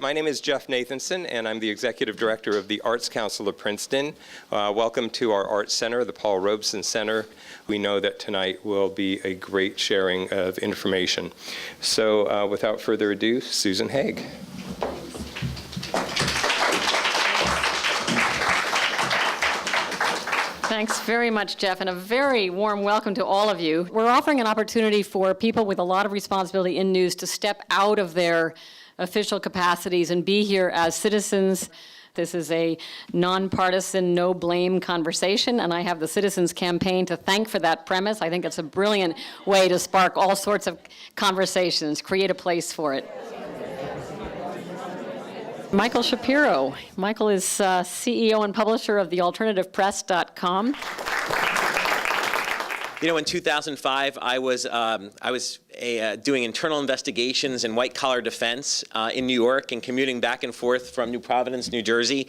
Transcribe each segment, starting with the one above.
My name is Jeff Nathanson, and I'm the Executive Director of the Arts Council of Princeton. Welcome to our Arts Center, the Paul Robeson Center. We know that tonight will be a great sharing of information. So without further ado, Susan Haig. Thanks very much, Jeff, and a very warm welcome to all of you. We're offering an opportunity for people with a lot of responsibility in news to step out of their official capacities and be here as citizens. This is a nonpartisan, no-blame conversation, and I have the Citizens Campaign to thank for that premise. I think it's a brilliant way to spark all sorts of conversations, create a place for it. Michael Shapiro. Michael is CEO and publisher of thealternativepress.com. You know, in 2005, I was doing internal investigations and white-collar defense in New York and commuting back and forth from New Providence, New Jersey.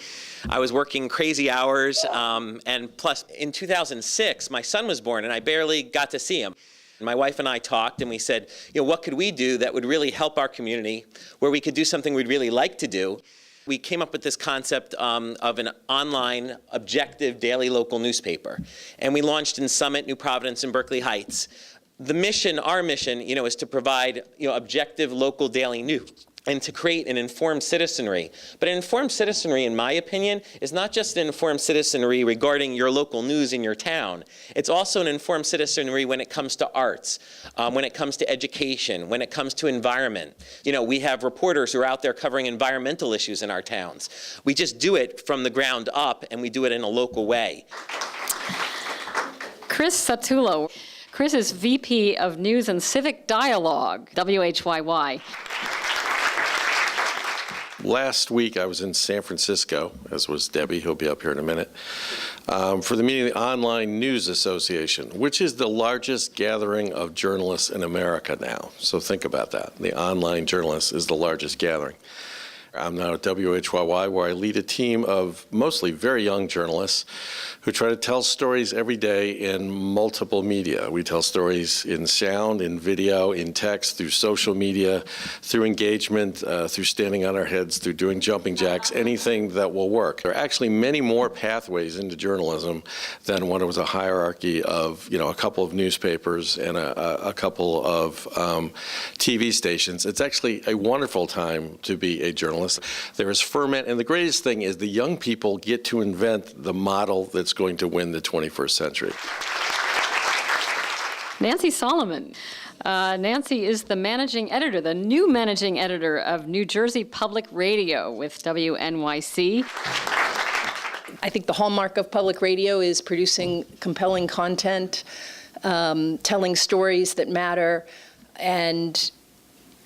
I was working crazy hours, and plus, in 2006, my son was born, and I barely got to see him. My wife and I talked, and we said, you know, what could we do that would really help our community, where we could do something we'd really like to do? We came up with this concept of an online, objective, daily local newspaper. And we launched in Summit, New Providence, and Berkeley Heights. The mission, our mission, you know, is to provide, you know, objective local daily news and to create an informed citizenry. But an informed citizenry, in my opinion, is not just an informed citizenry regarding your local news in your town. It's also an informed citizenry when it comes to arts, when it comes to education, when it comes to environment. You know, we have reporters who are out there covering environmental issues in our towns. We just do it from the ground up, and we do it in a local way. Chris Satullo. Chris is VP of News and Civic Dialogue, WHYY. Last week, I was in San Francisco, as was Debbie, who'll be up here in a minute, for the meeting of the Online News Association, which is the largest gathering of journalists in America now. So think about that. The online journalists is the largest gathering. I'm now at WHYY, where I lead a team of mostly very young journalists who try to tell stories every day in multiple media. We tell stories in sound, in video, in text, through social media, through engagement, through standing on our heads, through doing jumping jacks, anything that will work. There are actually many more pathways into journalism than when it was a hierarchy of, you know, a couple of newspapers and a couple of TV stations. It's actually a wonderful time to be a journalist. There is ferment, and the greatest thing is the young people get to invent the model that's going to win the 21st century. Nancy Solomon. Nancy is the managing editor, the new managing editor of New Jersey Public Radio with WNYC. I think the hallmark of public radio is producing compelling content, telling stories that matter, and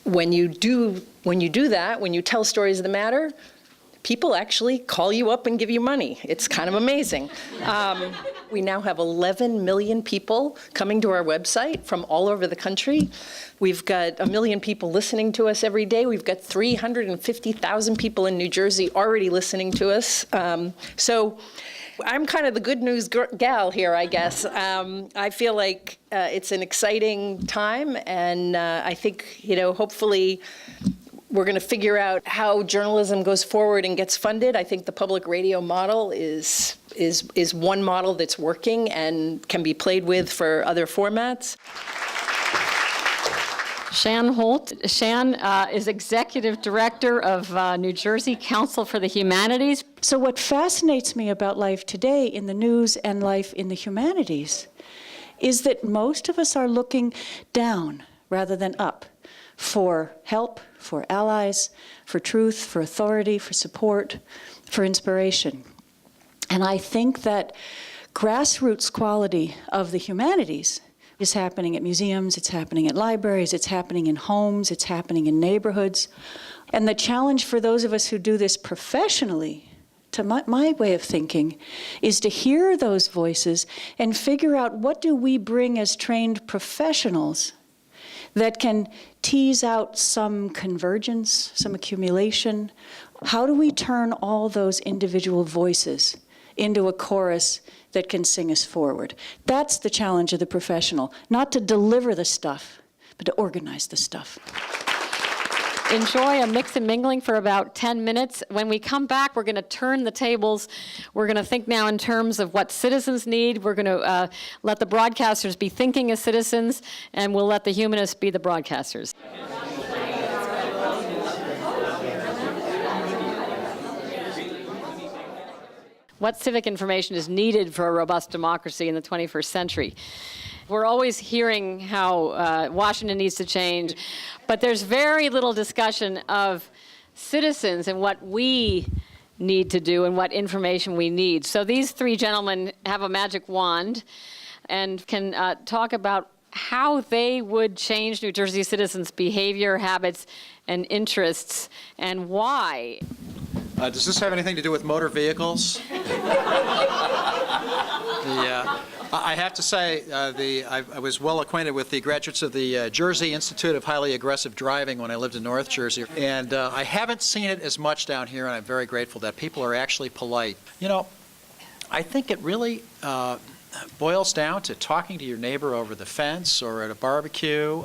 when you do that, when you tell stories that matter, people actually call you up and give you money. It's kind of amazing. We now have 11 million people coming to our website from all over the country. We've got 1 million people listening to us every day. We've got 350,000 people in New Jersey already listening to us. So I'm kind of the good news gal here, I guess. I feel like it's an exciting time, and I think, you know, hopefully we're going to figure out how journalism goes forward and gets funded. I think the public radio model is one model that's working and can be played with for other formats. Shan Holt. Shan is Executive Director of New Jersey Council for the Humanities. So what fascinates me about life today in the news and life in the humanities is that most of us are looking down rather than up for help, for allies, for truth, for authority, for support, for inspiration. And I think that grassroots quality of the humanities is happening at museums, it's happening at libraries, it's happening in homes, it's happening in neighborhoods. And the challenge for those of us who do this professionally, to my way of thinking, is to hear those voices and figure out what do we bring as trained professionals that can tease out some convergence, some accumulation. How do we turn all those individual voices into a chorus that can sing us forward? That's the challenge of the professional, not to deliver the stuff, but to organize the stuff. enjoy a mix and mingling for about 10 minutes. When we come back, we're going to turn the tables. We're going to think now in terms of what citizens need. We're going to let the broadcasters be thinking as citizens, and we'll let the humanists be the broadcasters. What civic information is needed for a robust democracy in the 21st century? We're always hearing how Washington needs to change, but there's very little discussion of citizens and what we need to do and what information we need. So these three gentlemen have a magic wand and can talk about how they would change New Jersey citizens' behavior, habits, and interests, and why. Does this have anything to do with motor vehicles? I have to say, I was well acquainted with the graduates of the Jersey Institute of Highly Aggressive Driving when I lived in North Jersey, and I haven't seen it as much down here, and I'm very grateful that people are actually polite. You know, I think it really boils down to talking to your neighbor over the fence or at a barbecue,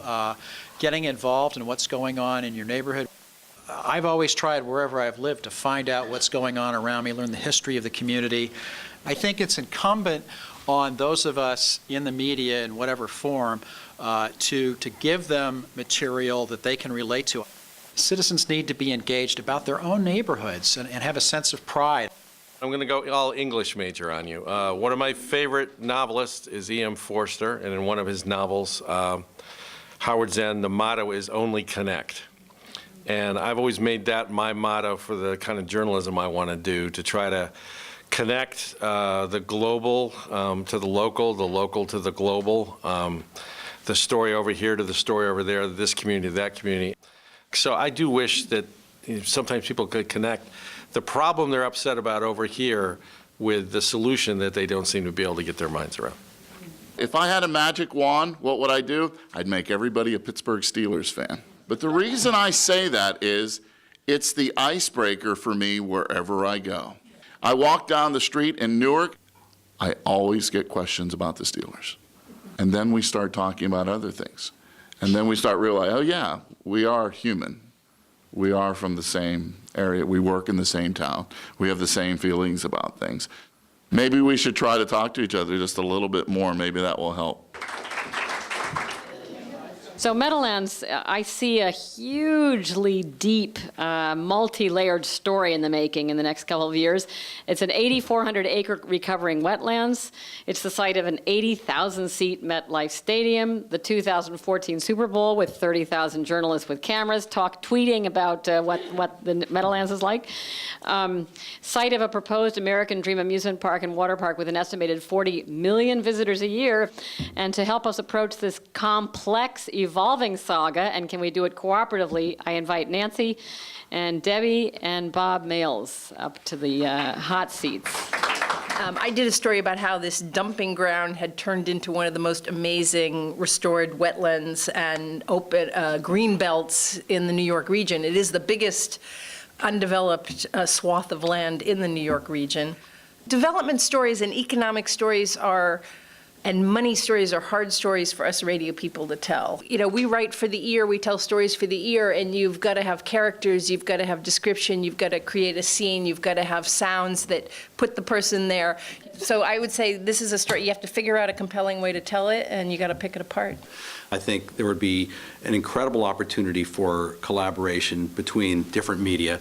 getting involved in what's going on in your neighborhood. I've always tried wherever I've lived to find out what's going on around me, learn the history of the community. I think it's incumbent on those of us in the media in whatever form to give them material that they can relate to. Citizens need to be engaged about their own neighborhoods and have a sense of pride. I'm going to go all English major on you. One of my favorite novelists is E.M. Forster, and in one of his novels, Howard Zinn, the motto is "Only Connect." And I've always made that my motto for the kind of journalism I want to do, to try to connect the global to the local to the global, the story over here to the story over there, this community, that community. So I do wish that sometimes people could connect the problem they're upset about over here with the solution that they don't seem to be able to get their minds around. If I had a magic wand, what would I do? I'd make everybody a Pittsburgh Steelers fan. But the reason I say that is it's the icebreaker for me wherever I go. I walk down the street in Newark, I always get questions about the Steelers. And then we start talking about other things. And then we start realizing, oh yeah, we are human. We are from the same area. We work in the same town. We have the same feelings about things. Maybe we should try to talk to each other just a little bit more. Maybe that will help. So Meadowlands, I see a hugely deep, multi-layered story in the making in the next couple of years. It's an 8,400-acre recovering wetlands. It's the site of an 80,000-seat MetLife Stadium, the 2014 Super Bowl with 30,000 journalists with cameras tweeting about what the Meadowlands is like. Site of a proposed American Dream amusement park and water park with an estimated 40 million visitors a year. And to help us approach this complex, evolving saga, and can we do it cooperatively, I invite Nancy and Debbie and Bob Males up to the hot seats. I did a story about how this dumping ground had turned into one of the most amazing restored wetlands and open green belts in the New York region. It is the biggest undeveloped swath of land in the New York region. Development stories and economic stories and money stories are hard stories for us radio people to tell. You know, we write for the ear, we tell stories for the ear, and you've got to have characters, you've got to have description, you've got to create a scene, you've got to have sounds that put the person there. So I would say this is a story, you have to figure out a compelling way to tell it, and you got to pick it apart. I think there would be an incredible opportunity for collaboration between different media.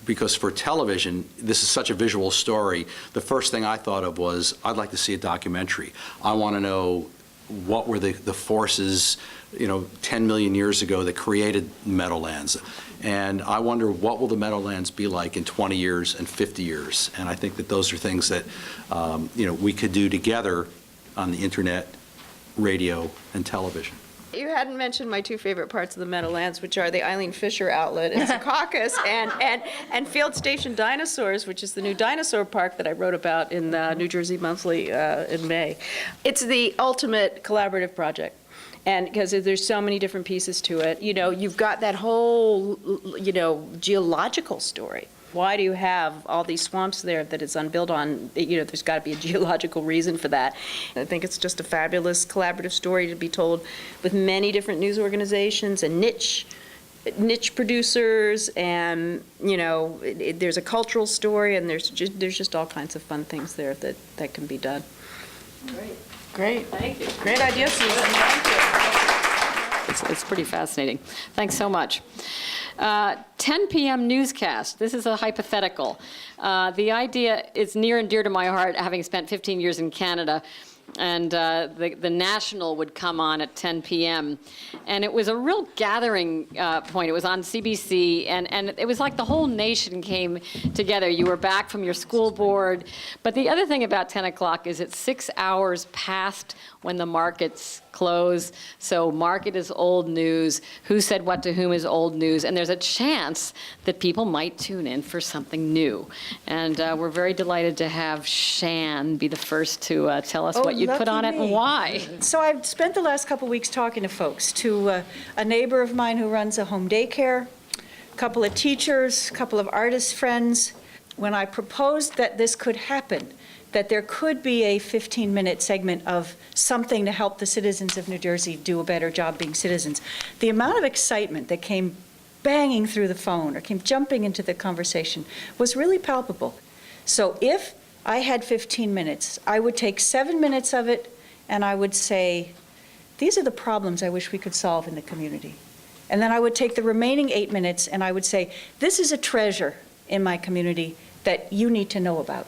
Because for television, this is such a visual story. The first thing I thought of was, I'd like to see a documentary. I want to know what were the forces, 10 million years ago that created Meadowlands. And I wonder what will the Meadowlands be like in 20 years and 50 years. And I think that those are things that, we could do together on the internet, radio, and television. You hadn't mentioned my two favorite parts of the Meadowlands, which are the Eileen Fisher outlet in Secaucus and Field Station Dinosaurs, which is the new dinosaur park that I wrote about in New Jersey Monthly in May. It's the ultimate collaborative project. And because there's so many different pieces to it, you've got that whole, geological story. Why do you have all these swamps there that it's unbuilt on? There's got to be a geological reason for that. I think it's just a fabulous collaborative story to be told with many different news organizations and niche niche producers, and there's a cultural story, and there's just all kinds of fun things there that can be done. Great. Thank you. Great idea, Susan. Thank you. It's pretty fascinating. Thanks so much. 10 p.m. newscast. This is a hypothetical. The idea is near and dear to my heart, having spent 15 years in Canada. And the National would come on at 10 p.m. And it was a real gathering point. It was on CBC, and it was like the whole nation came together. You were back from your school board. But the other thing about 10 o'clock is it's 6 hours past when the markets close. So market is old news. Who said what to whom is old news. And there's a chance that people might tune in for something new. And we're very delighted to have Shan be the first to tell us what you put on it and why. So I've spent the last couple weeks talking to folks, to a neighbor of mine who runs a home daycare, a couple of teachers, a couple of artist friends. When I proposed that this could happen, that there could be a 15-minute segment of something to help the citizens of New Jersey do a better job being citizens, the amount of excitement that came banging through the phone or came jumping into the conversation was really palpable. So if I had 15 minutes, I would take 7 minutes of it and I would say, these are the problems I wish we could solve in the community. And then I would take the remaining 8 minutes and I would say, this is a treasure in my community that you need to know about.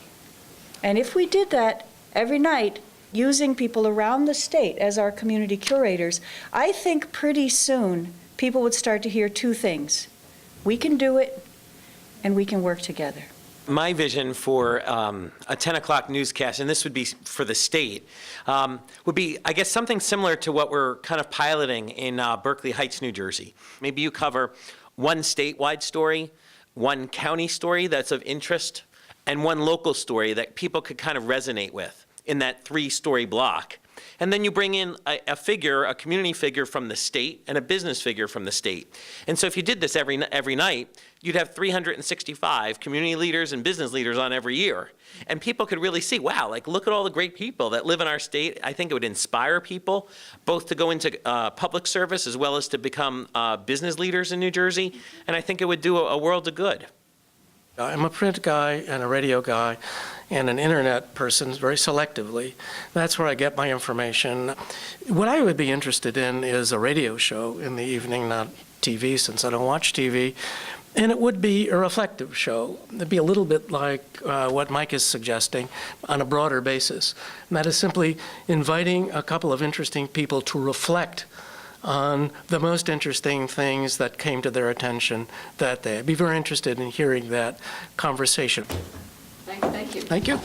And if we did that every night, using people around the state as our community curators, I think pretty soon people would start to hear two things. We can do it, and we can work together. My vision for a 10 o'clock newscast, and this would be for the state, would be, I guess, something similar to what we're kind of piloting in Berkeley Heights, New Jersey. Maybe you cover one statewide story, one county story that's of interest, and one local story that people could kind of resonate with in that 3-story block. And then you bring in a figure, a community figure from the state and a business figure from the state. And so if you did this every night, you'd have 365 community leaders and business leaders on every year. And people could really see, wow, like look at all the great people that live in our state. I think it would inspire people both to go into public service as well as to become business leaders in New Jersey. And I think it would do a world of good. I'm a print guy and a radio guy and an internet person very selectively. That's where I get my information. What I would be interested in is a radio show in the evening, not TV, since I don't watch TV. And it would be a reflective show. It'd be a little bit like what Mike is suggesting on a broader basis. And that is simply inviting a couple of interesting people to reflect on the most interesting things that came to their attention that day. I'd be very interested in hearing that conversation. Thank you. Thank you.